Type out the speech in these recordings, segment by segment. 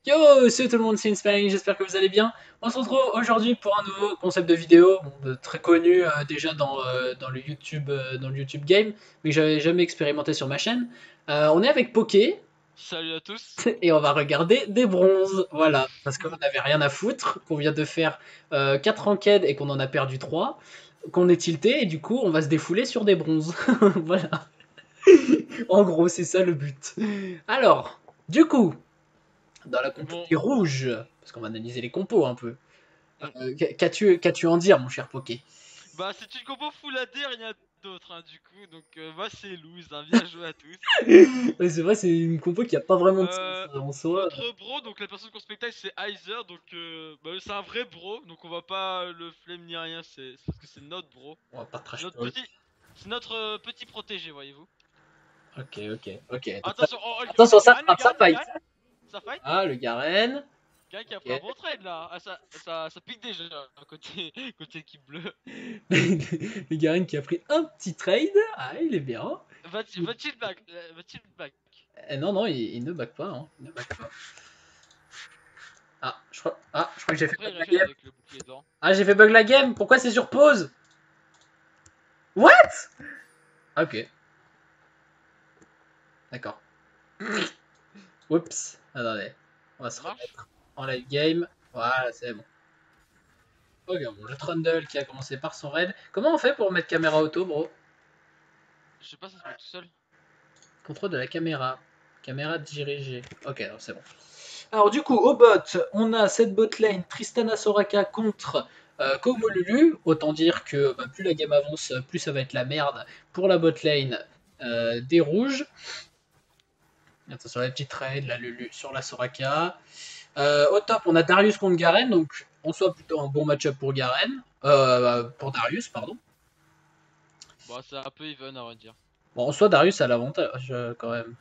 Yo, c'est tout le monde, c'est Inspiring, j'espère que vous allez bien. On se retrouve aujourd'hui pour un nouveau concept de vidéo, très connu déjà dans dans le YouTube Game, mais que j'avais jamais expérimenté sur ma chaîne. On est avec Poké Salut à tous. et on va regarder des bronzes, voilà, parce qu'on n'avait rien à foutre, qu'on vient de faire 4 enquêtes et qu'on en a perdu 3, qu'on est tilté et du coup on va se défouler sur des bronzes. Voilà, en gros c'est ça le but. Alors, du coup, dans la compo Bon, des rouges, parce qu'on va analyser les compos un peu. mm, Qu'as-tu à en dire, mon cher Poké? bah c'est une compo full AD, rien d'autre du coup, donc bah c'est loose, bien joué à tous. Ouais, c'est vrai, c'est une compo qui a pas vraiment de sens en soi. Notre bro, donc la personne qu'on spectacle c'est Heiser, donc bah, c'est un vrai bro, donc on va pas le flemme ni rien, c'est parce que c'est notre bro. On va pas C'est trash notre talk. petit, c'est notre petit protégé, voyez-vous. Ok, ok, ok. Donc Attention, attention, le ça Garen, fight. ça fight. Ah, le Garen. Garen qui a pris un Ok. bon trade là, ça pique déjà côté, côté équipe bleue. Le Garen qui a pris un petit trade. Ah, il est bien. Va-t-il back, back? Non, non, il ne back pas, hein. Il ne back pas. Je crois que j'ai fait Après bug il la régène game. avec le bouclier devant. Ah, j'ai fait bug la game. Pourquoi c'est sur pause? What? Ok, d'accord. Oups. Attendez. On va se Ça marche? remettre en live game. Voilà, c'est bon. Ok, bon, le Trundle qui a commencé par son raid. Comment on fait pour mettre caméra auto, bro? Je sais pas, ça se met tout seul. Contrôle de la caméra. Caméra dirigée. Ok, alors c'est bon. Alors du coup, au bot, on a cette bot lane Tristana Soraka contre Komo Lulu. Autant dire que bah, plus la game avance, plus ça va être la merde pour la bot lane des rouges. Attention la petite raid, la Lulu sur la Soraka. Au top, on a Darius contre Garen, donc en soit plutôt un bon match-up pour Garen. Pour Darius, pardon. Bon, c'est un peu even, à vrai dire. Bon, en soi, Darius a l'avantage quand même.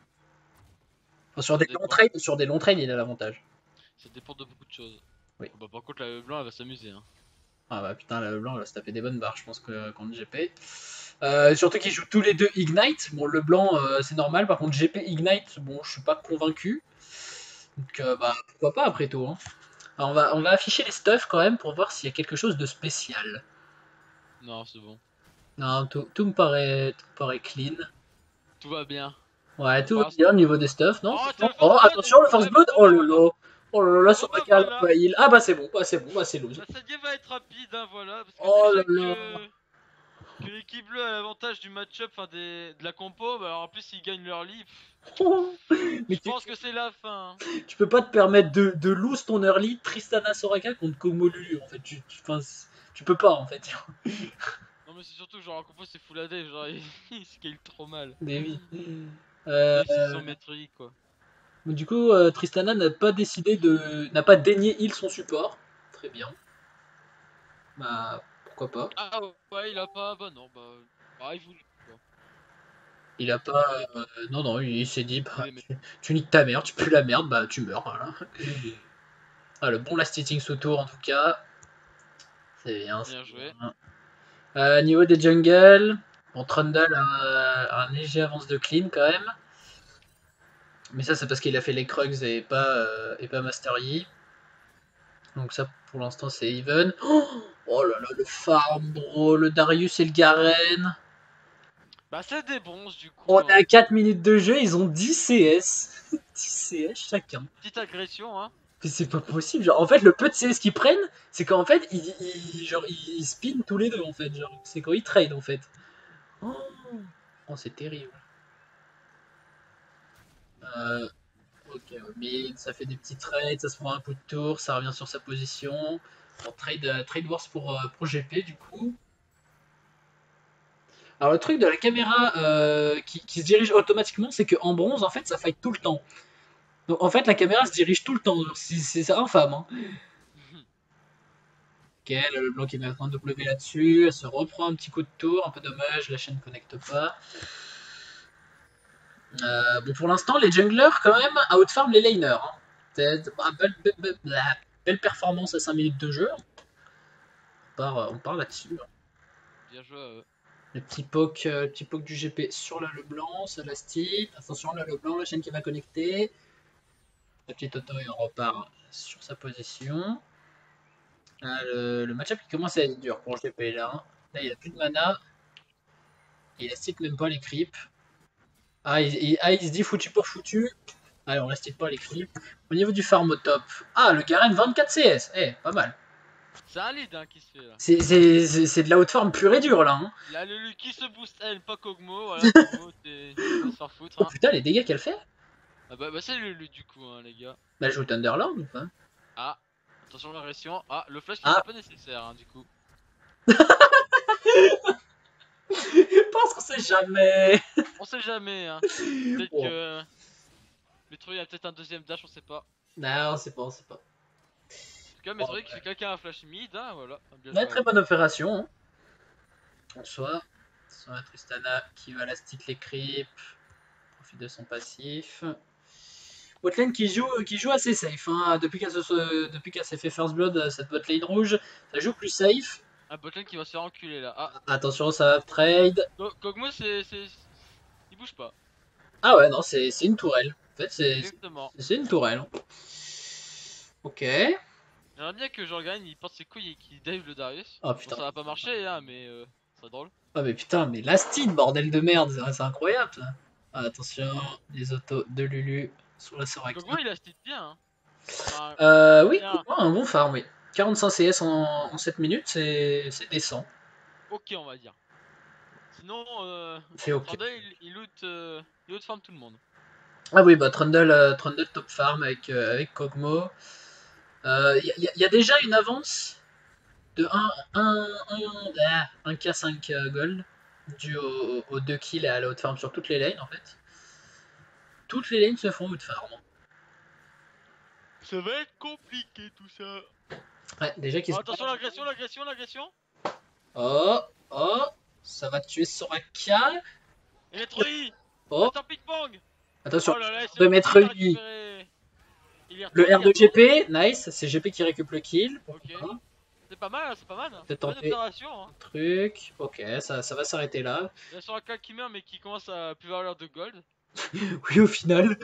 Enfin, Ça dépend. sur des longs trades, il a l'avantage. Ça dépend de beaucoup de choses. Oui. Bah, par contre, la blanc, elle va s'amuser. Ah bah putain, la Leblanc, il va se taper des bonnes barres, je pense, contre GP. Surtout qu'ils jouent tous les deux Ignite. Bon, Leblanc, c'est normal. Par contre, GP Ignite, bon, je suis pas convaincu. Donc, bah, pourquoi pas après tout, hein. Alors, on va afficher les stuffs quand même pour voir s'il y a quelque chose de spécial. Non, c'est bon. Non, tout me paraît clean. Tout va bien. Ouais, tout va Pour bien au l'instant. niveau des stuffs, non? Oh, t'as Franchement. le Oh, first blood attention, le first blood! oh Oh bah là voilà. là! Oh là là, Oh sur bah Regal, voilà. pas heal. Ah bah c'est bon, bah c'est bon, bah c'est loose. Bah, cette game va être rapide, voilà. Parce que Oh là déjà là! que l'équipe bleue a l'avantage du match-up, de la compo, bah alors en plus, ils gagnent leur lead. Mais Je pense que c'est la fin. tu peux pas te permettre de lose ton early Tristana Soraka contre Komolulu en fait. Enfin, tu peux pas en fait. Non, mais c'est surtout, genre, en compo, c'est full AD. Genre, ils scale trop mal. Mais oui. Euh, Même s'ils ont maîtrisé, quoi. du coup, Tristana n'a pas daigné heal son support. Très bien. Bah pourquoi pas. Ah ouais, il a pas. Bah non, bah il voulait pas. Il a pas. Il voulait pas. Non non, il s'est dit Il bah, voulait mettre. tu niques ta mère, tu pues la merde, bah tu meurs. Voilà. Ah, le bon last hitting sous tour en tout cas. C'est bien, c'est Bien joué. bien. Niveau des jungles, bon, Trundle a un léger avance de clean quand même. Mais ça, c'est parce qu'il a fait les Krugs et pas Master Yi. Donc ça, pour l'instant, c'est even. Oh là là, le farm, bro, le Darius et le Garen. Bah, c'est des bronzes, du On coup, est à 4 minutes de jeu, ils ont 10 CS. 10 CS chacun. Petite agression, Mais c'est pas possible. Genre, en fait, le peu de CS qu'ils prennent, c'est qu'en fait, ils spin tous les deux, en fait. Genre, c'est quand ils trade, en fait. Oh, oh, c'est terrible. Euh, ok, mid, ça fait des petits trades, ça se prend un coup de tour, ça revient sur sa position. Bon, trade wars pour GP du coup. Alors le truc de la caméra qui se dirige automatiquement, c'est qu'en bronze, en fait, ça fight tout le temps. Donc en fait, la caméra se dirige tout le temps. C'est infâme. Hein. Ok, là, le blanc qui met un W là-dessus, elle se reprend un petit coup de tour, un peu dommage, la chaîne ne connecte pas. Bon, pour l'instant, les junglers, quand même, outfarm les laners. Hein. Belle performance à 5 minutes de jeu. On part là-dessus. Hein. Bien joué à eux. Le petit poke du GP sur la Leblanc, ça la steal. Attention, la Leblanc, la chaîne qui va connecter. La petite auto, il repart sur sa position. Ah, le match-up qui commence à être dur pour GP là. Hein. Là, il a plus de mana. Il reste même pas les creeps. Il se dit foutu pour foutu. Allez, on reste pas les creeps. Au niveau du farm au top. Ah, le Garen 24 CS. Eh, pas mal. C'est un lead hein, qui se fait là. C'est de la haute forme pure et dure là. Hein. Il a le qui se boost elle, pas Kog'Maw. Voilà, Kog'Maw, il va se faire foutre. Oh Hein. putain, les dégâts qu'elle fait. Ah bah c'est le du coup, hein, les gars. Bah, elle joue Thunderland ou pas? Ah, attention l'agression. Ah, le flash qui Ah. n'est pas nécessaire, hein, du coup. Je pense qu'on sait jamais. On sait jamais, hein. Peut-être Oh. que. Metroid a peut-être un deuxième dash, on sait pas. Non, on sait pas, on sait pas. En tout cas, Metroid qui fait quelqu'un un flash mid, hein, voilà. Bien Ouais, joué. très bonne opération. Hein. En soi, Tristana qui va la stick les creeps. Profite de son passif. Botlane qui joue assez safe. Hein. Depuis qu'elle s'est fait first blood, cette botlane rouge, ça joue plus safe. Un botlane qui va se faire enculer là. Ah, Attention, ça va trade. Kog'Maw, c'est. Il bouge pas. Ah ouais, non, c'est une tourelle. En fait, Exactement. c'est une tourelle. Ok. J'aimerais bien que Jorgen il porte ses couilles et qu'il dive le Darius. Oh Bon, putain. ça va pas marcher, hein, mais c'est drôle. Ah mais putain, mais l'Astine, bordel de merde, c'est incroyable ça. Ah, attention, les autos de Lulu sur la Soraka. Kog'Maw il a stit bien, hein. Enfin, Oui, bien. un bon farm, oui. 45 CS en 7 minutes, c'est décent. Ok, on va dire. Sinon, C'est ok. Trundle il loot farm tout le monde. Ah oui, bah Trundle top farm avec Kog'Maw. Il y a déjà une avance de 1k5 gold dû aux 2 kills et à la haute farm sur toutes les lanes en fait. Toutes les lanes se font haute farm. Ça va être compliqué tout ça. Ouais, déjà qu'ils Attention l'agression. Oh, ça va tuer Soraka. Et Metroid. Oh, Attends, ping-pong. attention, Oh là là, de mettre il a lui. récupéré. Le R de GP, nice, c'est GP qui récupère le kill. Ok. C'est pas mal. Peut-être Bonne tenter opération. Hein. un truc. Ok, ça va s'arrêter là. Il y a Soraka qui meurt mais qui commence à plus avoir l'air de gold. Oui, au final.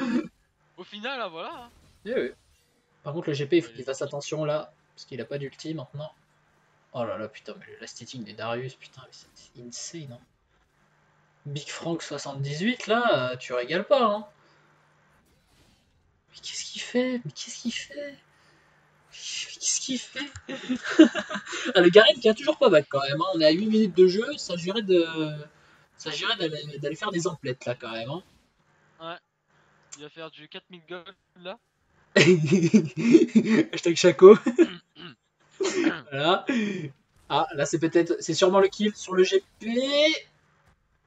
Au final, là, voilà. Hein. Oui. Par contre, le GP, il faut qu'il fasse attention là, parce qu'il a pas d'ulti maintenant. Oh là là, putain, mais la stitching des Darius, putain, c'est insane. Hein. Big Frank 78, là, tu régales pas. Hein. Mais qu'est-ce qu'il fait? Ah, le Garen qui a toujours pas back quand même. Hein. On est à 8 minutes de jeu, ça jurait d'aller faire des emplettes là quand même. Hein. Ouais. Il va faire du 4000 gold là. Hashtag Chaco. Voilà. Ah, là c'est sûrement le kill sur le GP.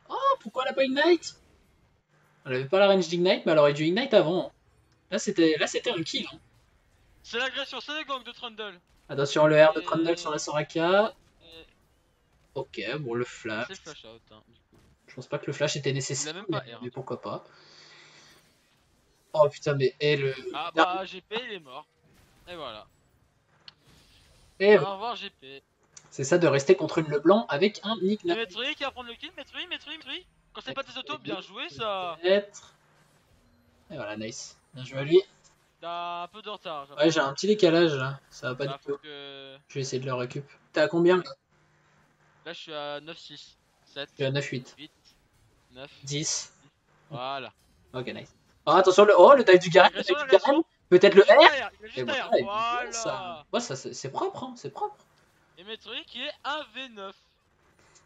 Oh, pourquoi elle a pas Ignite? Elle avait pas la range d'Ignite, mais elle aurait dû Ignite avant. Hein. Là c'était un kill. Hein. C'est l'agression, c'est le gang de Trundle. Attention, le R de Trundle sur la Soraka. Ok, bon, le flash. C'est flash out, hein, du coup. Je pense pas que le flash était nécessaire, même pas mais pourquoi pas. Oh putain, mais le. Ah bah, GP il est mort. Et voilà. Et au revoir, GP. C'est ça de rester contre une Leblanc avec un Nick Nack. Metroid qui va prendre le kill, Metroid. Quand c'est pas tes autos, bien joué ça. Peut-être. Et voilà, nice. Bien joué à lui. T'as un peu de retard. Ouais, j'ai un petit décalage là. Ça va pas bah, du tout. que... Je vais essayer de le récup. T'es à combien là? Là, je suis à 9-6. 7. Je suis à 9-8. 8. 9. 10. Voilà. Ok, nice. Oh, attention, le dive du Garen. Peut-être le R. Et voilà, ça. Ouais, ça c'est propre, hein, c'est propre. Et Metroid qui est 1v9.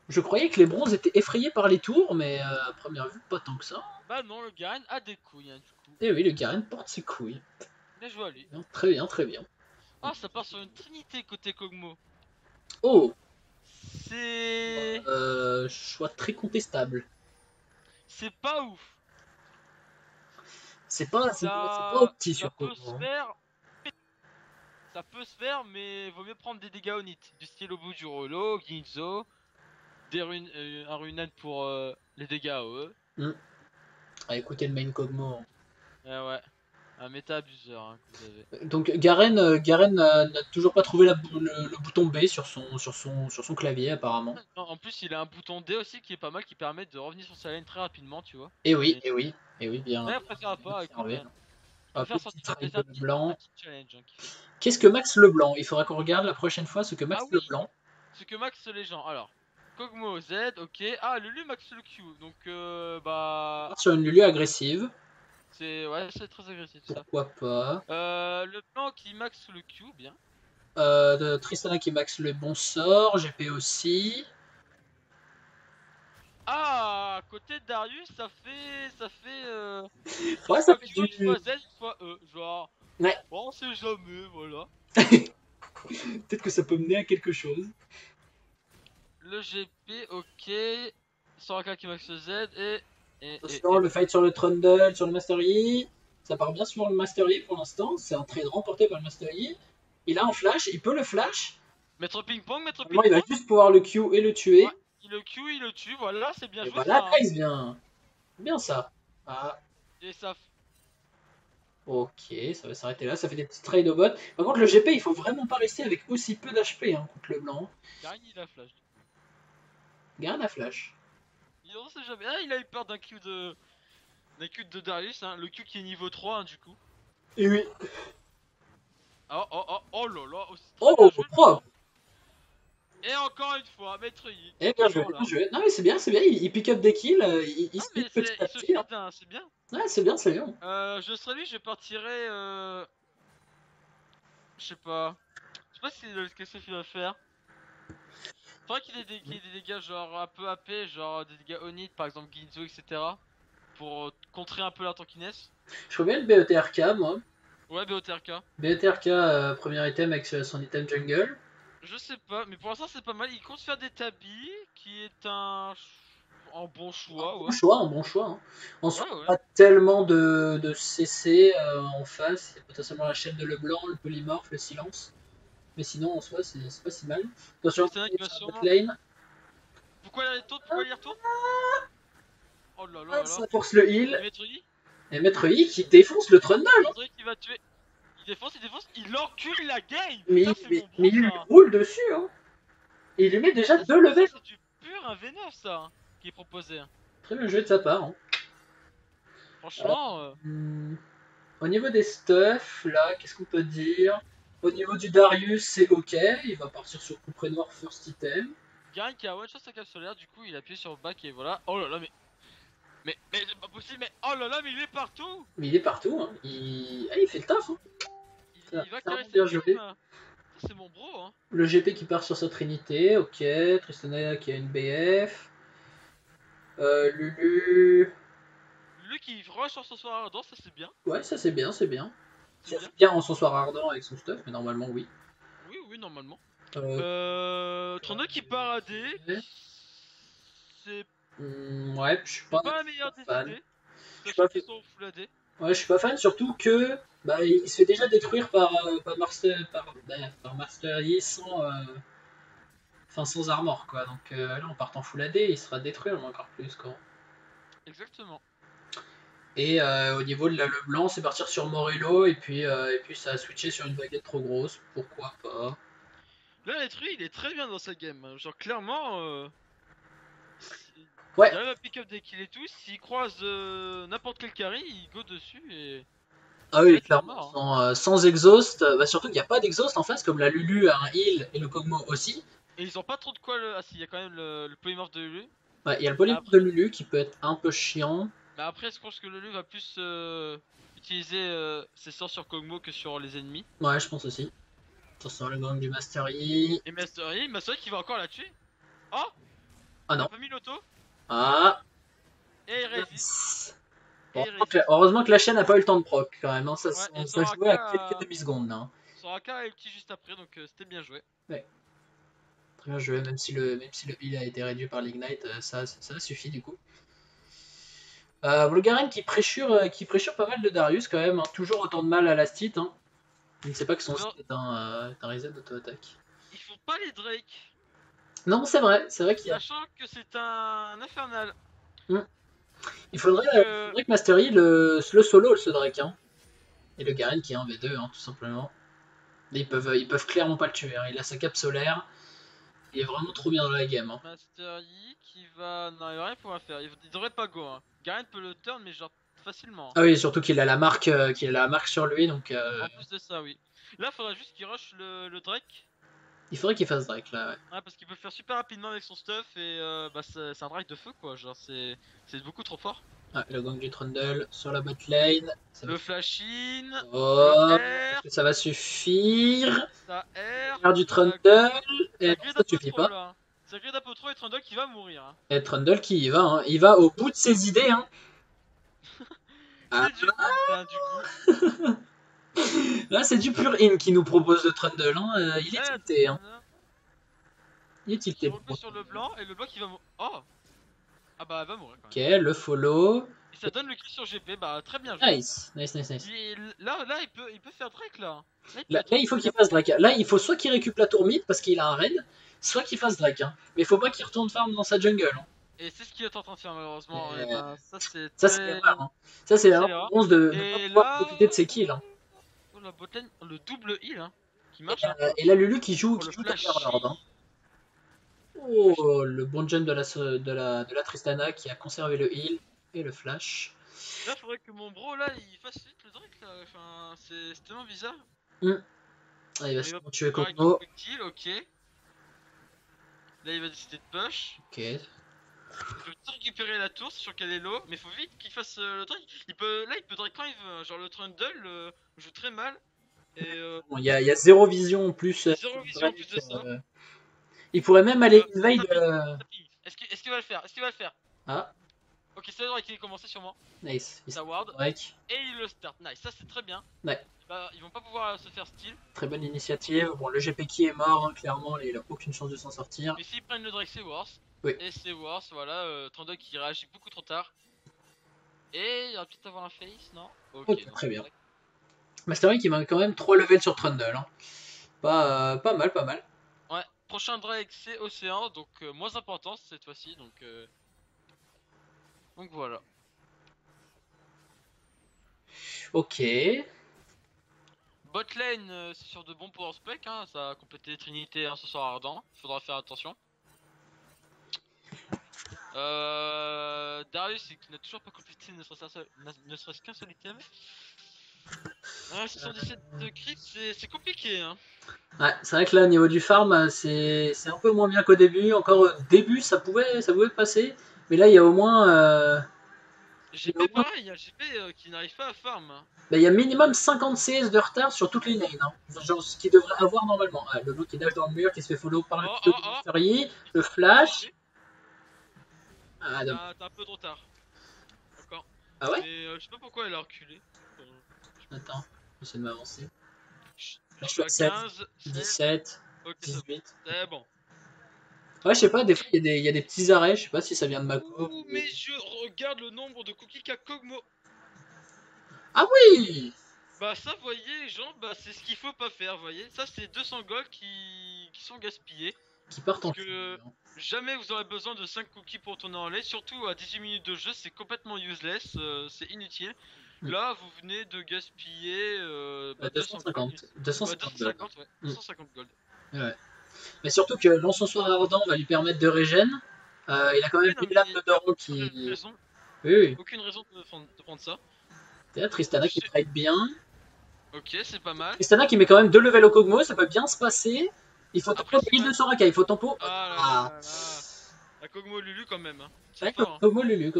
Je croyais que les bronzes étaient effrayés par les tours, mais à première vue, pas tant que ça. Bah non, le Garen a des couilles, hein, du coup. Et oui, le Garen porte ses couilles. Bien joué à lui. Très bien, très bien. Ah, ça part sur une trinité côté Kog'Maw. Oh. C'est... choix très contestable. C'est pas ouf. C'est pas opti sur Kog'Maw. Ça peut se faire, mais vaut mieux prendre des dégâts au nit. Du style au bout du Rolo, Ginzo, un Runan pour les dégâts AOE. Ah, écoutez le main Kog'Maw. Ouais. Un méta abuseur hein, que vous avez. Donc Garen n'a toujours pas trouvé le bouton B sur son clavier apparemment. Non, en plus il a un bouton D aussi qui est pas mal, qui permet de revenir sur sa lane très rapidement, tu vois. Et oui, bien. Mais elle préfère pas, écoute, Hop, le Faire petit sortir trade un de blanc. petit challenge hein, qu'il fait. Qu'est-ce que Max Leblanc? Il faudra qu'on regarde la prochaine fois ce que Max Ah oui, Leblanc. ce que Max les gens. Alors, Kogmo Z, ok. Ah, Lulu Max le Q. Donc, bah. Sur une Lulu agressive. Ouais, c'est très agressif ça. Pourquoi pas. Le blanc qui max le Q, bien. Tristana qui max le bon sort. GP aussi. Ah, côté de Darius, ça fait une Ouais, ça fois fait Q, du. une fois Z, une fois E. Genre, Ouais. bon, on sait jamais, voilà. Peut-être que ça peut mener à quelque chose. Le GP, ok. Soraka qui max le Z Attention, le fight sur le Trundle, sur le Master Yi. Ça part bien sur le Master Yi pour l'instant. C'est un trade remporté par le Master Yi. Il a un flash, il peut le flash. Mettre ping-pong, Normalement, il va juste pouvoir le Q et le tuer. Ouais, il le Q, il le tue, voilà, c'est bien Et joué voilà, ça. Hein. nice, bien. Bien ça. Ah. Et ça. Ok, ça va s'arrêter là. Ça fait des petits trades au bot. Par contre, le GP, il faut vraiment pas rester avec aussi peu d'HP hein, contre le blanc. Gagne, il a flash. Garde à flash. On sait jamais. Ah, il a eu peur d'un Q de Darius, hein. Le Q qui est niveau 3 hein, du coup. Et oui. Oh là là, Oh, propre. Et encore une fois, Maître Yi. Eh bien joué, bien joué. Non mais c'est bien, c'est bien. Il pick up des kills, il Non speed mais petit à il se petit. Hein. feed, hein, c'est bien. Ouais, c'est bien, c'est bien. Je serais lui, je partirais. Je sais pas. Je sais pas qu'est-ce qu'il va faire. Faudrait qu'il ait des dégâts genre un peu AP, genre des dégâts Onit, par exemple Ginzo, etc. Pour contrer un peu la tankiness. Je crois bien le BETRK, moi. Ouais, BOTRK. BETRK, premier item avec son item jungle. Je sais pas, mais pour l'instant c'est pas mal. Il compte faire des tabis, qui est un bon choix, ouais. Un bon choix. Hein. Ensuite, Ouais, ouais. pas tellement de CC en face. Il y a potentiellement la chaîne de Leblanc, le polymorphe, le silence. Mais sinon, en soi, c'est pas si mal. Attention, C'est vrai qu'il va sûrement. lane. Pourquoi il retourne Pourquoi il retourne Oh là là là là. Ça force le heal. Maître Yi Et Maître Yi qui défonce le Trundle. Hein. Maître Yi qui va tuer. Il défonce, il encule la game. Mais, Ça c'est mon mais bro il lui ça. roule dessus. Hein. Et il lui met déjà 2 levels. C'est du pur un V9 ça hein, qui est proposé. Très bien joué de sa part. Hein. Franchement. Au niveau des stuffs, là, qu'est-ce qu'on peut dire? Au niveau du Darius, c'est ok. Il va partir sur coup noir first item. Gagne qui a one shot sa cape solaire, du coup il appuie sur le back et voilà. Oh là là, mais c'est pas possible, mais oh là là, mais il est partout! Mais il est partout. Hein. Il fait le taf. Hein. Il va carrer bien cette joué. game. C'est mon bro. Hein. Le GP qui part sur sa trinité, ok. Tristana qui a une BF. Lulu. Lui qui rush sur son soir ardent, ça c'est bien. Ouais, ça c'est bien, c'est bien. C'est C'est bien bien en son soir ardent avec son stuff, mais normalement oui. Oui, normalement. 32 qui part à D. C'est ouais, je suis pas la meilleure des fan. idées. Je suis pas qu'ils sont full AD. Ouais, je suis pas fan, surtout que bah, il se fait déjà détruire par Master Yi sans armor quoi. Donc là, en partant full AD, il sera détruit encore plus quoi. Exactement. Et au niveau de la Leblanc, c'est partir sur Morello et puis ça a switché sur une baguette trop grosse, pourquoi pas. Là, Letru, il est très bien dans sa game. Genre, clairement, ouais. Il arrive à pick up des kills et tout. S'il croise n'importe quel carry, il go dessus et. Ah oui, clairement, sans exhaust, bah surtout qu'il n'y a pas d'exhaust en face, comme la Lulu a un heal et le Kog'Maw aussi. Et ils ont pas trop de quoi le. Ah, si, il y a quand même le polymorphe de Lulu. Ouais, il y a le polymorphe de Lulu qui peut être un peu chiant. Mais après, je pense que Lulu va plus utiliser ses sorts sur Kog'Maw que sur les ennemis. Ouais, je pense aussi. Attention, le gang du Master Yi. Et Master Yi qui va encore la tuer. Oh Ah non. Il a pas mis l'auto. Ah. Et il résiste. Bon, heureusement que la chaîne n'a pas eu le temps de proc quand même. Hein. Ça jouait à quelques demi-secondes. Hein. Soraka a ulti juste après, donc c'était bien joué. Ouais. Très bien joué, même si le heal a été réduit par l'ignite, ça suffit du coup. Le Garen qui pressure pas mal de Darius quand même. Hein. Toujours autant de mal à la stit. Hein. Il ne sait pas que son stit est un reset d'auto-attaque. Il faut pas les Drake. Non, c'est vrai qu'il y a. Sachant que c'est un infernal. Il faudrait que Master Yi le solo ce Drake. Hein. Et le Garen qui est un V2, hein, tout simplement. Mais ils peuvent clairement pas le tuer. Hein. Il a sa cape solaire. Il est vraiment trop bien dans la game. Hein. Master Yi qui va. Non, il va rien pouvoir faire. Il devrait pas go. Hein. Garen peut le turn, mais genre facilement. Ah oui, surtout qu'il a la marque, sur lui, donc. En plus de ça, oui. Là, faudrait juste qu'il rush le Drake. Il faudrait qu'il fasse Drake là, ouais. Ouais, parce qu'il peut le faire super rapidement avec son stuff et bah c'est un Drake de feu quoi. Genre, c'est beaucoup trop fort. Ouais, le gang du Trundle sur la bot lane. Le flash in, Oh, le est-ce R, que ça va suffire? ça R, Faire du Trundle. Et ça non, grid ça un peu suffit trop pas. là. Ça grid un peu trop et Trundle qui va mourir. Hein. Et Trundle qui y va, hein. Il va au bout de ses idées, hein. Ah, C'est du coup. là, c'est du pur in qui nous propose le Trundle, hein. Il est tilté, hein. Il est tilté. Je repose sur le blanc et le blanc qui va mourir. Oh! Ah bah elle va mourir quand Ok, même. le follow. Et ça donne le kill sur GP, bah très bien joué. Nice, nice, nice, nice. Là il peut faire Drake là. Là, il faut qu'il fasse Drake. Là, il faut soit qu'il récupère la tour mid parce qu'il a un raid, soit qu'il fasse Drake. Hein. Mais il faut pas qu'il retourne farm dans sa jungle. Hein. Et c'est ce qu'il est en train de faire malheureusement. Et bah, ça c'est l'erreur. Hein. Ça, c'est l'erreur de ne pas pouvoir profiter de ses kills. Hein. Oh, la botlane, le double heal hein, qui marche. Hein. Et là, Lulu qui joue, oh, qui joue Lord. Hein. Oh, le bon jump de la Tristana qui a conservé le heal et le flash. Là, faudrait que mon bro là il fasse vite le Drake là. Enfin, c'est tellement bizarre. Ah, il va sûrement tuer Kog'Maw. Ok. Là, il va décider de push. Ok. Il peut récupérer la tour, c'est sûr qu'elle est low, mais faut vite qu'il fasse le Drake. Il peut Drake quand il veut. Genre le Trundle joue très mal. Et bon, il y a zéro vision en plus. Zéro vision en plus de ça. Il pourrait même aller invade. Est-ce qu'il va le faire? Est-ce qu'il va le faire? Ah. Ok, c'est le Drake qui est commencé sûrement. Nice. Ça ward. Drake. Et il le start. Nice, ça c'est très bien. Ouais. Bah, ils vont pas pouvoir se faire steal. Très bonne initiative. Bon, le GP qui est mort, hein, clairement, il a aucune chance de s'en sortir. Mais s'ils prennent le Drake, c'est worse. Oui. Et c'est worse, voilà. Trundle qui réagit beaucoup trop tard. Et il va peut-être avoir un face, non? Ok, très bien. Mais c'est vrai qu'il manque quand même 3 levels sur Trundle. Hein. Pas mal, pas mal. Ouais, prochain Drake c'est Océan, donc moins important cette fois-ci, donc voilà. Ok. Botlane, c'est sur de bons power spec, hein, ça a complété Trinité ce soir ardent, faudra faire attention. Darius qui n'a toujours pas complété ne serait-ce qu'un seul item. 77 de crit, c'est compliqué. Hein. Ouais, c'est vrai que là, au niveau du farm, c'est un peu moins bien qu'au début. Encore au début, ça pouvait passer. Mais là, il y a au moins. GP pareil, il y a GP qui n'arrive pas à farm. Bah, il y a minimum 50 CS de retard sur toutes les lanes. Hein. Genre ce qu'il devrait avoir normalement. Ah, le loup qui dash dans le mur, qui se fait follow par le Fury, le flash. Ah, t'as un peu de retard. D'accord. Ah ouais? Mais je sais pas pourquoi elle a reculé. Attends, j'essaie de m'avancer. Là, je suis à 15, 17, okay, 18. C'est bon. Ouais, je sais pas, des fois il y a des petits arrêts, je sais pas si ça vient de ma coupe. Mais je regarde le nombre de cookies qu'a Kog'Maw. Ah oui! Bah ça, voyez les gens, bah c'est ce qu'il faut pas faire, voyez. Ça, c'est 200 gold qui sont gaspillés. Qui partent parce que jamais vous aurez besoin de 5 cookies pour tourner en lane. Surtout à 18 minutes de jeu, c'est complètement useless, c'est inutile. Là, vous venez de gaspiller 250. 250, ouais. 250 gold. Ouais. Mais surtout que l'encensoir ardent va lui permettre de régène. Il a quand même une lame de Doran qui. Oui. Aucune raison de prendre ça. Là, Tristana qui trade bien. Ok, c'est pas mal. Tristana qui met quand même 2 levels au Kog'Maw, ça peut bien se passer. Il faut tempo de Soraka, il faut tempo. Ah. La Kog'Maw Lulu quand même. Hein. C'est fort. Kog'Maw Lulu.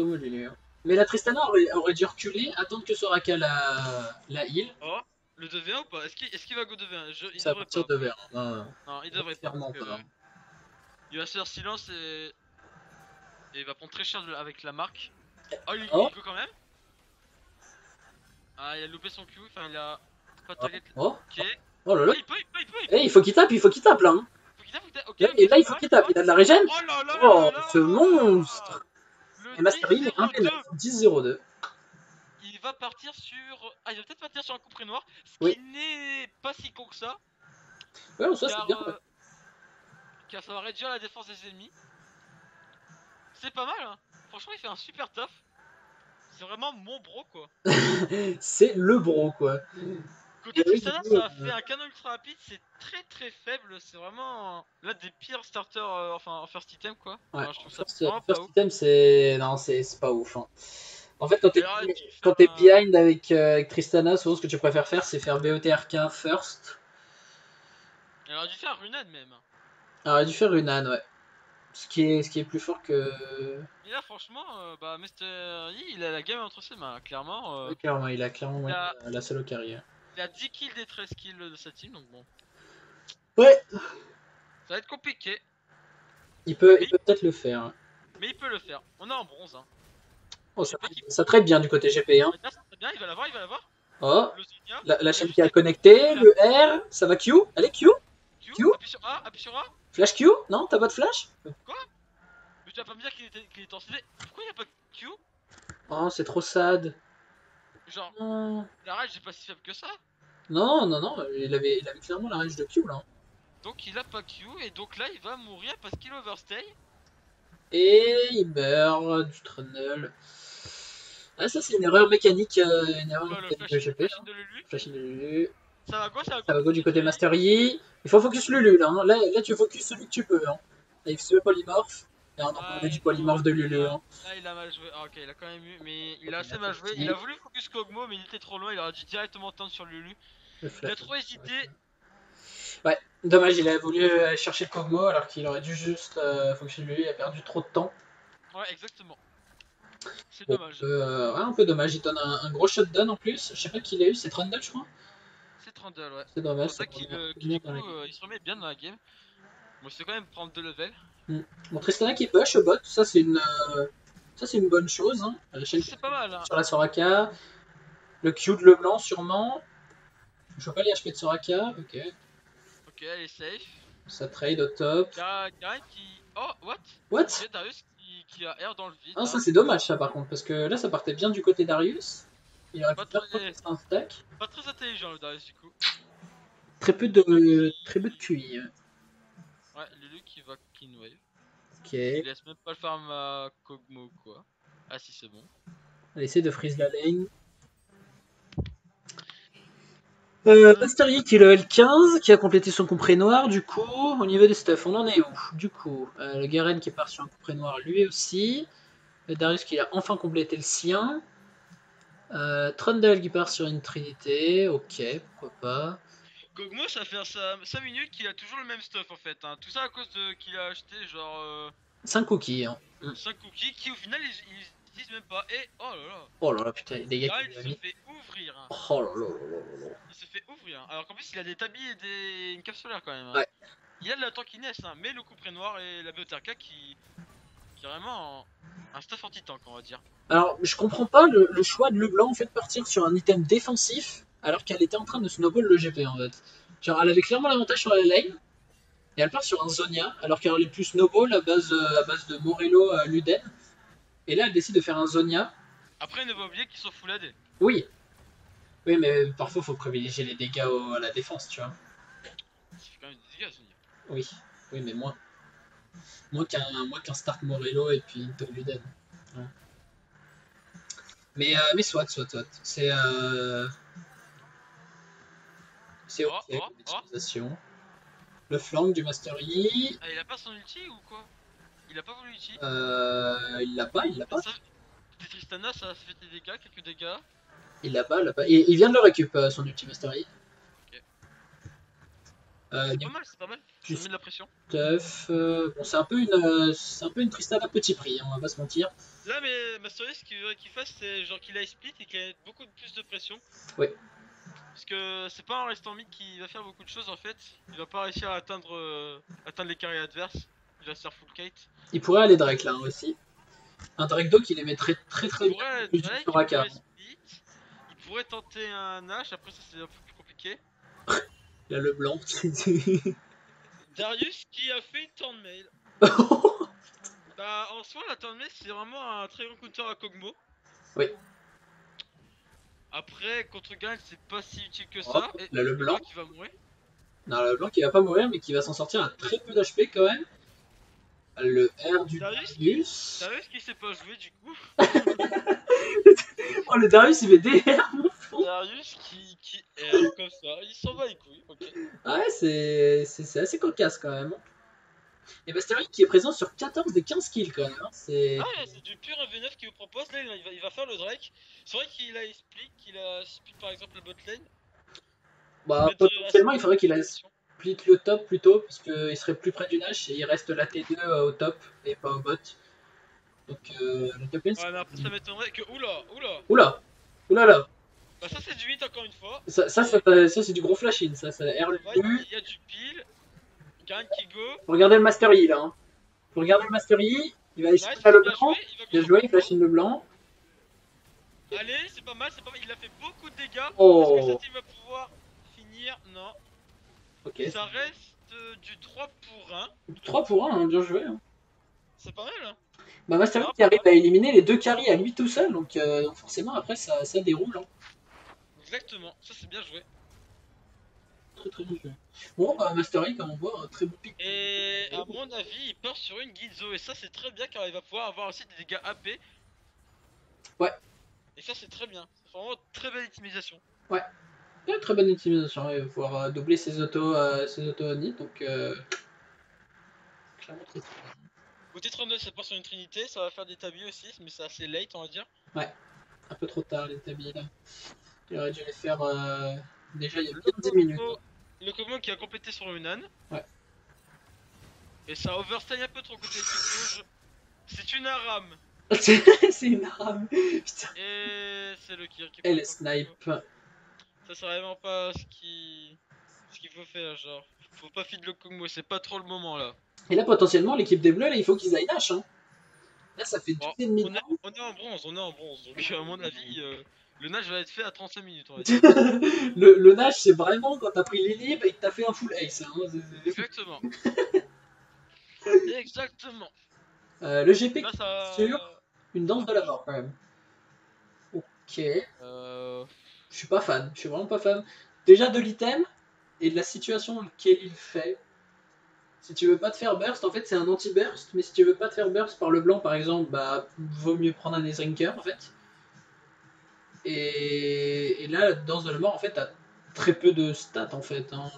Mais la Tristana aurait dû reculer, attendre que Soraka la heal. Oh, le 2v1 ou pas? Est-ce qu'il va go 2v1? Il ça va partir de vert. Non, il devrait pas. pas. Il va se faire silence et il va prendre très cher avec la marque. Oh, il go quand même. Ah, il a loupé son Q, enfin il a pas target. Ok. Oh là là. Il peut. Il faut qu'il tape là. Hein. Et là, il faut qu'il tape. Il a de la régène. Oh, ce monstre. Et Mastery est 10-0-2. Il va partir sur. Ah, il va peut-être partir sur un coup près noir. Ce qui n'est pas si con que ça. Ouais, ça c'est bien. Car ça va réduire la défense des ennemis. C'est pas mal, hein. Franchement, il fait un super taf. C'est vraiment mon bro, quoi. C'est le bro, quoi. Côté Tristana, ça a fait un canon ultra rapide, c'est très faible, c'est vraiment l'un des pires starters, enfin en first item quoi. Ouais, enfin, je trouve ça first item c'est... Non, c'est pas ouf. Hein. En fait, quand t'es behind avec Tristana, souvent ce que tu préfères faire, c'est faire BOTRK first. Il aurait dû faire Runan même. Il aurait dû faire Runan, ouais. Ce qui est plus fort que. Et là, franchement, bah, Mr. Yi, il a la game entre ses mains, clairement. Oui, clairement, il a clairement il, a, la solo carrière. il a 10 kills des 13 kills de sa team, donc bon. Ouais! Ça va être compliqué. Il peut peut-être le faire. Mais il peut le faire. On est en bronze. Hein. Oh, ça traite bien du côté GP. Hein. Ça traite bien, il va l'avoir, il va l'avoir. Oh! Zonia, la chaîne qui a connecté, le R, ça va Q? Allez, Q? Q? Appuie sur A, appuie sur A. Flash Q? Non, t'as pas de flash? Quoi? Mais tu vas pas me dire qu'il était en CD. Pourquoi il y a pas Q? Oh, c'est trop sad. Genre, la rage est pas si faible que ça. Non, il avait clairement la rage de Q là. Donc il a pas Q et donc là il va mourir parce qu'il overstay. Et il meurt du tunnel. Ah, ça c'est une erreur mécanique, une erreur mécanique de GP. Flashing de Lulu. Ça va quoi? Ça va go du côté Master Yi. Il faut focus Lulu là. Là tu focus celui que tu peux. Hein. Là il se polymorphe. Et on en parlait du polymorphe de Lulu. Hein. Là il a mal joué. Ah, ok, il a quand même eu. Mais il a assez mal joué. Il a voulu focus Kog'Maw, mais il était trop loin. Il aurait dû directement tendre sur Lulu. Il a trop hésité. Ouais, dommage, il a voulu chercher le Kog'Maw alors qu'il aurait dû juste fonctionner Lulu. Il a perdu trop de temps. Ouais, exactement. C'est dommage. Ouais, un peu dommage. Il donne un gros shutdown en plus. Je sais pas qui il a eu, c'est Trundle, je crois. C'est Trundle, ouais. C'est dommage. C'est pour ça qu'il du coup, il se remet bien dans la game. Bon, c'est quand même prendre 2 levels. Bon, Tristana qui push au bot, ça c'est une bonne chose. Hein. C'est pas mal. Hein. Sur la Soraka. Le Q de Leblanc sûrement. Je vois pas les HP de Soraka. Ok. Ok, elle est safe. Ça trade au top. Garen qui. Oh, what? What? Il y a Darius qui a air dans le vide. Ah, ça c'est dommage ça par contre, parce que là ça partait bien du côté Darius. Il aurait pu faire un stack. Pas très intelligent le Darius du coup. Très peu de QI. Ouais, Lulu qui va clean wave. Ok. Il laisse même pas le farm à Kog'Maw quoi. Ah si c'est bon. On va essayer de freeze la lane. Master Yi qui est level 15, qui a complété son compré noir, du coup, au niveau des stuff, on en est où? Du coup, le Garen qui part sur un compré noir lui aussi, le Darius qui a enfin complété le sien, Trundle qui part sur une trinité, ok, pourquoi pas. Kog'Maw ça fait 5 minutes qu'il a toujours le même stuff en fait, hein. Tout ça à cause de qu'il a acheté genre... 5 cookies, hein. 5 cookies qui au final ils disent même pas, et oh là là. Oh là là, putain, les gars il se fait ouvrir. Hein. Oh là là là là là. Il se fait ouvrir, hein. Alors qu'en plus il a des tabis et une cave solaire quand même. Hein. Ouais. Il a de la tankiness, hein, mais le couperet noir et la BOTRK qui est vraiment un stuff anti-tank on va dire. Alors, je comprends pas le choix de Leblanc en fait de partir sur un item défensif alors qu'elle était en train de snowball le GP en fait. Genre, elle avait clairement l'avantage sur la lane et elle part sur un Zonia alors qu'elle est plus snowball à base de Morello Luden. Et là, elle décide de faire un Zonia. Après, ne pas oublier qu'ils sont full AD. Oui. Oui, mais parfois, il faut privilégier les dégâts à la défense, tu vois. Ça fait quand même des dégâts, Zonia. Oui, oui, mais moins. Moins qu'un start Morello et puis une Luden. Ouais. Mais soit. C'est ok comme utilisation. Le flank du Master Yi. Ah, il a pas son ulti ou quoi? Il a pas voulu ulti? Il l'a pas. Tristana, ça a fait des dégâts, quelques dégâts. Il l'a pas. Il vient de le récup, son ulti Master Yi. Ok. C'est pas mal. Ça met de la pression. Stuff. Bon, c'est un peu une Tristana à petit prix, hein, on va pas se mentir. Là, mais Master Yi, ce qu'il veut qu'il fasse, c'est genre qu'il a split et qu'il a beaucoup plus de pression. Oui. Parce que c'est pas en restant mid qu'il va faire beaucoup de choses en fait. Il va pas réussir à atteindre les carrés adverses. Il va se faire full kite. Il pourrait aller Drake là aussi. Un Drake d'eau qui les mettrait très bien. Il pourrait tenter un H, après ça c'est un peu plus compliqué. Il a le blanc. Darius qui a fait une turn mail. Bah en soi la turn mail c'est vraiment un très grand counter à Kog'Maw. Oui. Après contre Garen c'est pas si utile que ça. Et là, le blanc qui va mourir. Non, le blanc qui va pas mourir mais qui va s'en sortir à très peu d'HP quand même. Le R du Darius. Darius qui sait pas jouer du coup. Oh le Darius il met DR mon fou. Darius qui R comme ça, il s'en va les couilles, ok. Ouais c'est assez cocasse quand même. Et Mastery qui est présent sur 14 des 15 kills quand même. Hein. C'est... Ah ouais, c'est du pur V9 qu'il vous propose. Là, il va faire le Drake. C'est vrai qu'il a split par exemple le bot lane. Bah, potentiellement, il faudrait qu'il split le top plutôt, parce qu'il serait plus près du Nash et il reste la T2 au top et pas au bot. Donc, le top lane. Ouais, mais après, ça m'étonnerait que. Oula. Oula! Oulala! Bah, ça, c'est du hit encore une fois. Ça c'est du gros flash-in, ça R le il y a du pile. Garen qui go. Faut regarder le Master Yi là. Hein. Faut regarder le Master Yi. Il va essayer de faire le blanc. Il a joué, il flash in le blanc. Allez, c'est pas mal. Il a fait beaucoup de dégâts. Oh. Est-ce que cette team va pouvoir finir? Non. Ok. Ça reste du 3 pour 1. 3 pour 1, hein, bien joué. Hein. C'est pas mal, hein. Bah, Master Yi qui arrive à éliminer les 2 carries à lui tout seul, donc forcément après ça déroule. Hein. Exactement, ça c'est bien joué. Très bien joué. Bon, bah, Master Yi, comme on voit, un très bon pick. Et à mon avis, il part sur une Ginzo, et ça c'est très bien car il va pouvoir avoir aussi des dégâts AP. Ouais. Et ça c'est très bien, c'est vraiment très belle optimisation. Ouais. Très bonne optimisation, il va pouvoir doubler ses auto nid, donc clairement très bien. Côté 39, ça part sur une trinité, ça va faire des tabis aussi, mais c'est assez late on va dire. Ouais, un peu trop tard les tabis là. Il aurait dû les faire déjà il y a bien 10 minutes. Le Komo qui a complété sur le Nan. Ouais. Et ça overstay un peu trop côté rouge. C'est une Aram. C'est une Aram. Putain. Et c'est le Kir qui Et le snipe. Ça c'est vraiment pas ce qu'il faut faire, genre. Faut pas feed le Kog'Maw, c'est pas trop le moment là. Et là potentiellement l'équipe des bleus là il faut qu'ils aillent Nash. Hein. Là ça fait 12 et demi. On est en bronze, donc à mon avis le Nash va être fait à 35 minutes on va dire. le Nash c'est vraiment quand t'as pris l'Elib et que t'as fait un full ace. Hein. Exactement. Exactement. Le GP là, ça... sur une danse de la mort quand même. Ok. Je suis pas fan, je suis vraiment pas fan. Déjà de l'item et de la situation dans laquelle il fait. Si tu veux pas te faire burst, en fait c'est un anti-burst, mais si tu veux pas te faire burst par le blanc par exemple, bah vaut mieux prendre un Ezrinker en fait. Et là, la danse de la mort en fait t'as très peu de stats en fait. Hein.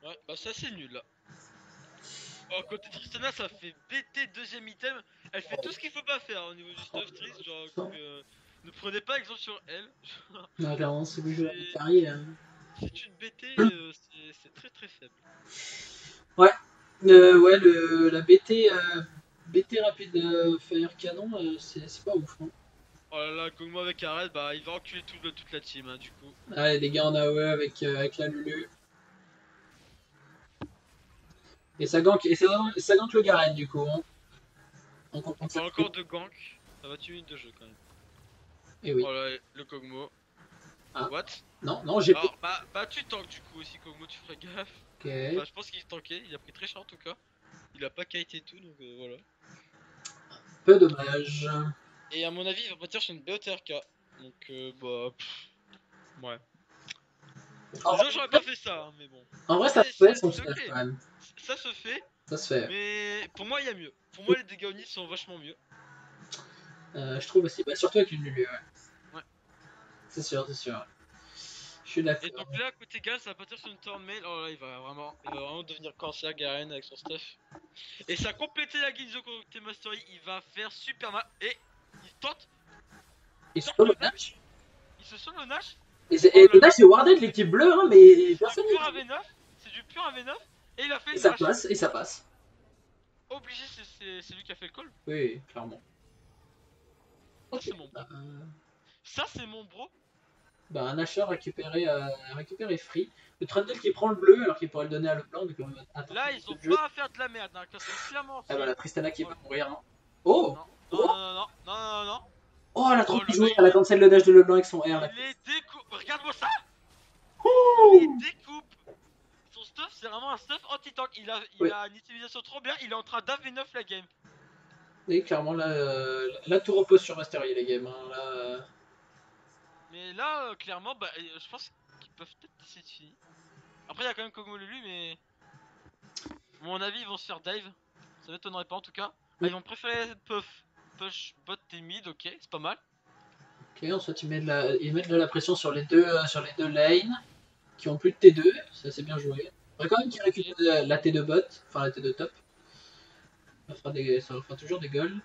Ouais, bah ça c'est nul là. Oh, côté Tristana, ça fait BT deuxième item. Elle fait tout ce qu'il faut pas faire au niveau du stuff triste. Genre, donc, ne prenez pas exemple sur elle. Non, clairement, c'est le jeu carry. C'est une BT, c'est très très faible. Ouais, ouais, la BT, BT rapide fire canon, c'est pas ouf. Hein. Oh là là, Kog'Maw avec Arrête, bah il va enculer toute la team hein, du coup. Allez, des gars en AOE avec la Lulu. Et ça gank le Garen du coup. Hein. On parle encore de gank, ça va tuer une de jeu quand même. Et oui. Oh là, le Kog'Maw. Ah. What? Non, j'ai pas. Bah tu tankes du coup aussi Kog'Maw, tu ferais gaffe. Ok. Enfin, je pense qu'il tankait, il a pris très cher en tout cas. Il a pas kite et tout, donc voilà. Peu dommage. Et à mon avis, il va partir sur une BOTRK. Donc bah... ouais. Déjà j'aurais pas fait ça, hein, mais bon. En vrai, ça se fait son stuff quand même. Ça se fait. Ça se fait. Mais pour moi, il y a mieux. Pour moi, les dégâts Oni sont vachement mieux. Je trouve aussi. Bah, surtout avec une Lulu, ouais. C'est sûr, c'est sûr. Je suis d'accord. Et donc là, côté Garen, ça va partir sur une turn mail. Oh là, il va vraiment devenir cancer, Garen, avec son stuff. Et ça a complété la Ginzo côté Mastery. Il va faire super mal. Et il tente. Il se sauve le Nash. Il se sauve le Nash. Et le Nash, c'est warded l'équipe bleue, hein, mais personne n'y va. C'est du pur AV9. Et il a fait et ça passe, et ça passe. Obligé, c'est lui qui a fait le call. Oui, clairement. Ça, c'est mon bro. Ça, c'est mon bro. Bah, un Nasher récupéré free. Le Trundle qui prend le bleu alors qu'il pourrait le donner à le blanc. Donc là, ils ont pas à faire de la merde. Hein, clairement, ah bah, la Tristana qui va mourir. Hein. Oh non. Oh, elle a trop joué. Elle a cancel le dash de Leblanc avec son R. Là. Il les découpe. Regarde-moi ça. Il les découpe. Son stuff, c'est vraiment un stuff anti-tank. Il a une utilisation trop bien. Il est en train d'AV9 la game. Oui, clairement, là tout repose sur Mastery, les games. Hein. Là, mais là, clairement, bah, je pense qu'ils peuvent peut-être essayer de finir. Après, il y a quand même Kog'Maw Lulu, mais. À mon avis, ils vont se faire dive. Ça m'étonnerait pas en tout cas. Oui. Ils vont préférer push bot et mid, ok, c'est pas mal. Ok, ensuite ils mettent de la pression sur les deux lanes qui ont plus de T2, ça c'est bien joué. Faudrait quand même qu'il récupère la T de bot, enfin la T de top. Ça fera toujours des goals.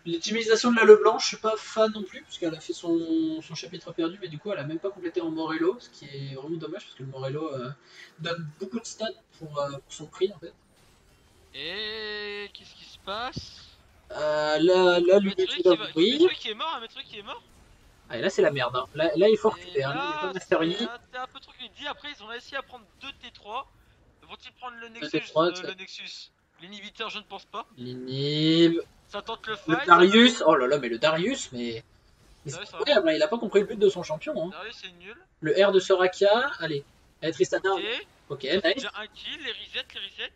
L'utilisation de la Leblanc, je suis pas fan non plus, puisqu'elle a fait son chapitre perdu, mais du coup elle a même pas complété en Morello, ce qui est vraiment dommage, parce que le Morello donne beaucoup de stats pour son prix en fait. Et qu'est-ce qui se passe? Là l'United of Bruy. Metroid qui est mort, Metroid qui est mort. Ah, et là c'est la merde, hein. Là il faut Et reculer, hein. Là il n'y a pas là, de Master Yi. c'est un peu trop dit. Après, ils ont réussi à prendre 2 T3. Vont-ils prendre le Le Nexus T3, Le Nexus. L'inhibiteur, je ne pense pas. L'inhib. Ça tente le Le fight. Darius. Oh là là, mais le Darius, mais. C'est Darius, incroyable, hein. Il a pas compris le but de son champion. Hein. Darius, c'est nul. Le R de Soraka. Allez. Allez, Tristana. Ok. Ok, Ça fait nice. déjà un kill, les resets, les resets.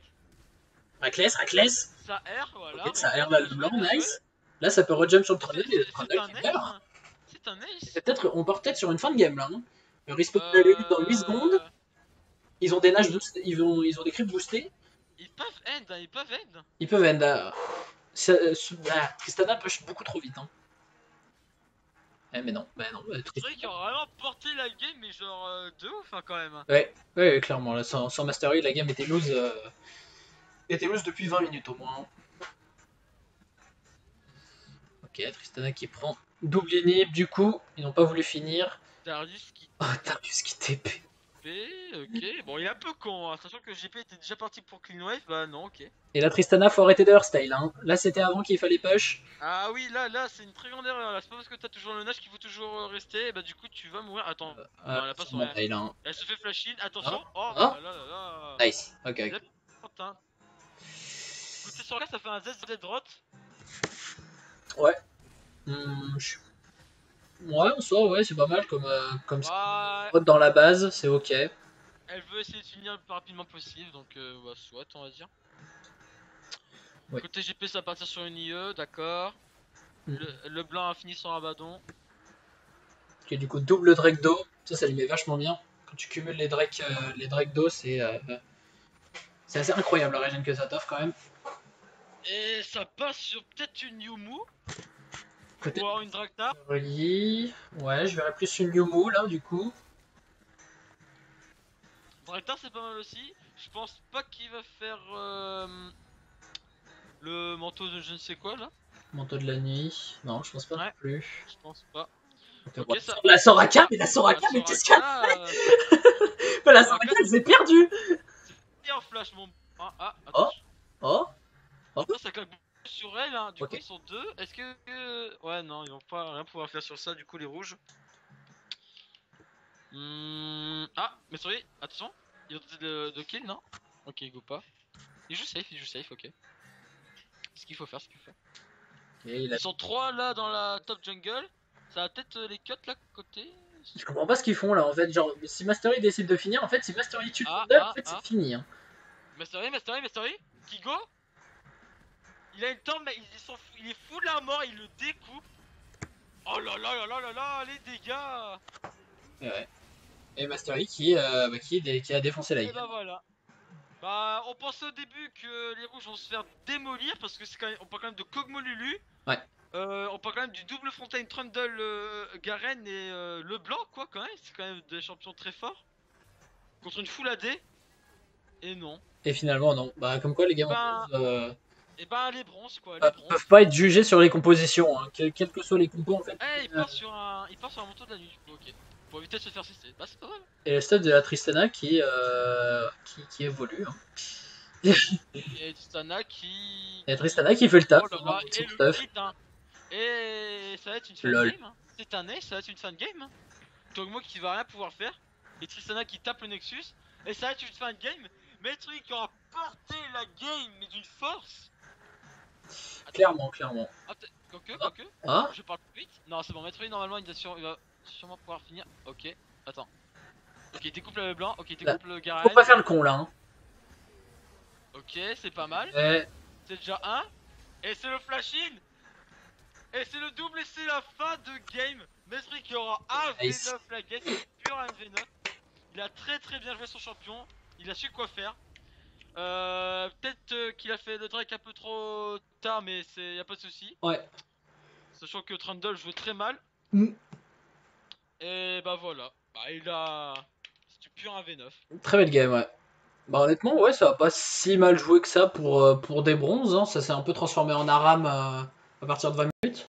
Raclès. Ça R, voilà. Ok, ça reset, R là, bien le joué, blanc, bien joué. nice. Là, ça peut rejump sur le Trundle et le Trundle qui meurt. C'est un ace. On part peut-être sur une fin de game là. Hein. Le respawn de l'élite dans 8 secondes. Ils ont des nages boostés, ils ont des creeps boostés. Ils peuvent end, hein, ils peuvent end. Ils peuvent end. Tristana push beaucoup trop vite. Hein. Eh, mais non, bah non. C'est vrai qu'ils ont vraiment porté la game, mais genre de ouf hein, quand même. Ouais, clairement. Là, sans Mastery, la game était loose depuis 20 minutes au moins. Hein. Ok, Tristana qui prend double inhib du coup. Ils n'ont pas voulu finir. Darius qui Oh, Darius qui TP. Ok, bon il est un peu con, hein. Sachant que GP était déjà parti pour Clean Wave, bah non, ok. Et là, Tristana, faut arrêter de hairstyle. Hein. Là, c'était avant qu'il fallait push. Ah oui, là c'est une très grande erreur, là c'est pas parce que t'as toujours le nage qu'il faut toujours rester, bah du coup tu vas mourir. Attends, non, elle a pas son taille, hein. Elle se fait flash in, attention, Ah. oh là là là là. Nice, ok. Écoutez sur là, ça fait un ZZ rot. Ouais. Ouais, en soi, ouais, c'est pas mal comme Ouais. dans la base, c'est ok. Elle veut essayer de finir le plus rapidement possible, donc bah, soit on va dire. Ouais. Côté GP, ça va partir sur une IE, d'accord. Le blanc a fini son Abaddon. Ok, du coup, double Drake d'eau, ça lui met vachement bien. Quand tu cumules les Drake d'eau, c'est assez incroyable la régène que ça t'offre quand même. Et ça passe sur peut-être une Yumu. Côté ou alors une Draktar. Ouais, je verrais plus une Yumu là, du coup. Draktar, c'est pas mal aussi. Je pense pas qu'il va faire le manteau de je ne sais quoi là. Manteau de la nuit. Non, je pense pas non plus. Je pense pas. Ok, ouais. Ça... La Soraka, mais qu'est-ce qu'elle a fait? La Soraka, elle s'est perdue. C'est en flash, mon. Ah, attends. Oh. Ça claque sur elle, hein. Du coup, ils sont deux. Est-ce que. Ouais, non, ils vont pas rien pouvoir faire sur ça, du coup, les rouges. Ah, mais sorry, attention. Ils ont tenté de kill, non? Ok, go pas. Il joue safe, ok. Ce qu'il faut faire, Ils sont trois là dans la top jungle. Ça va peut-être les cuts là côté. Je comprends pas ce qu'ils font là en fait. Genre, si Mastery décide de finir, en fait, si Mastery tue le en fait, c'est fini. Hein. Mastery, Kigo. Il a une tombe, mais il est fou de la mort, il le découpe. Oh là là là là là là, les dégâts. Ouais. Et Mastery qui a défoncé la game. Et bah voilà. Bah, on pensait au début que les rouges vont se faire démolir parce que c'est quand même, on parle quand même de Kog'Maw-Lulu. Ouais. On parle quand même du double Fontaine Trundle Garen et LeBlanc quoi quand même. C'est quand même des champions très forts contre une full AD. Et non. Et finalement non. Bah comme quoi les games et bah les bronzes quoi. Peuvent pas être jugés sur les compositions. Hein. Quels que soient les compos en fait. Il part sur un manteau de la nuit. Ok. Pour éviter de se faire cesser. Bah c'est pas mal. Et le stade de la Tristana qui évolue. Hein. Et Tristana qui. Et Tristana qui fait le taf. Oh là, et le hit, hein. Et ça va être une fan game. Hein. Cette année, ça va être une fan game. Hein. Kog'Maw qui va rien pouvoir faire. Et Tristana qui tape le Nexus. Et ça va être une fan game. Metroid qui aura porté la game, mais d'une force. Clairement. Quoique. Ah. Je parle plus vite. Non, c'est bon. Metroid, normalement, il va sûrement pouvoir finir. Ok, attends. Ok, découpe le blanc. Ok, découpe le Garen. Faut pas faire le con là. Hein. Ok, c'est pas mal. C'est déjà un. Et c'est le flash-in. Et c'est le double et c'est la fin de game. Metroid qui aura un V9 la game. C'est pur un V9. Il a très bien joué son champion. Il a su quoi faire. Peut-être qu'il a fait le Drake un peu trop tard, mais y a pas de souci. Ouais. Sachant que Trundle joue très mal. Et bah voilà. Bah il a. C'est pur un V9. Très belle game, ouais. Bah honnêtement, ouais, ça va pas si mal joué que ça pour des bronzes, hein. Ça s'est un peu transformé en Aram à partir de 20 minutes.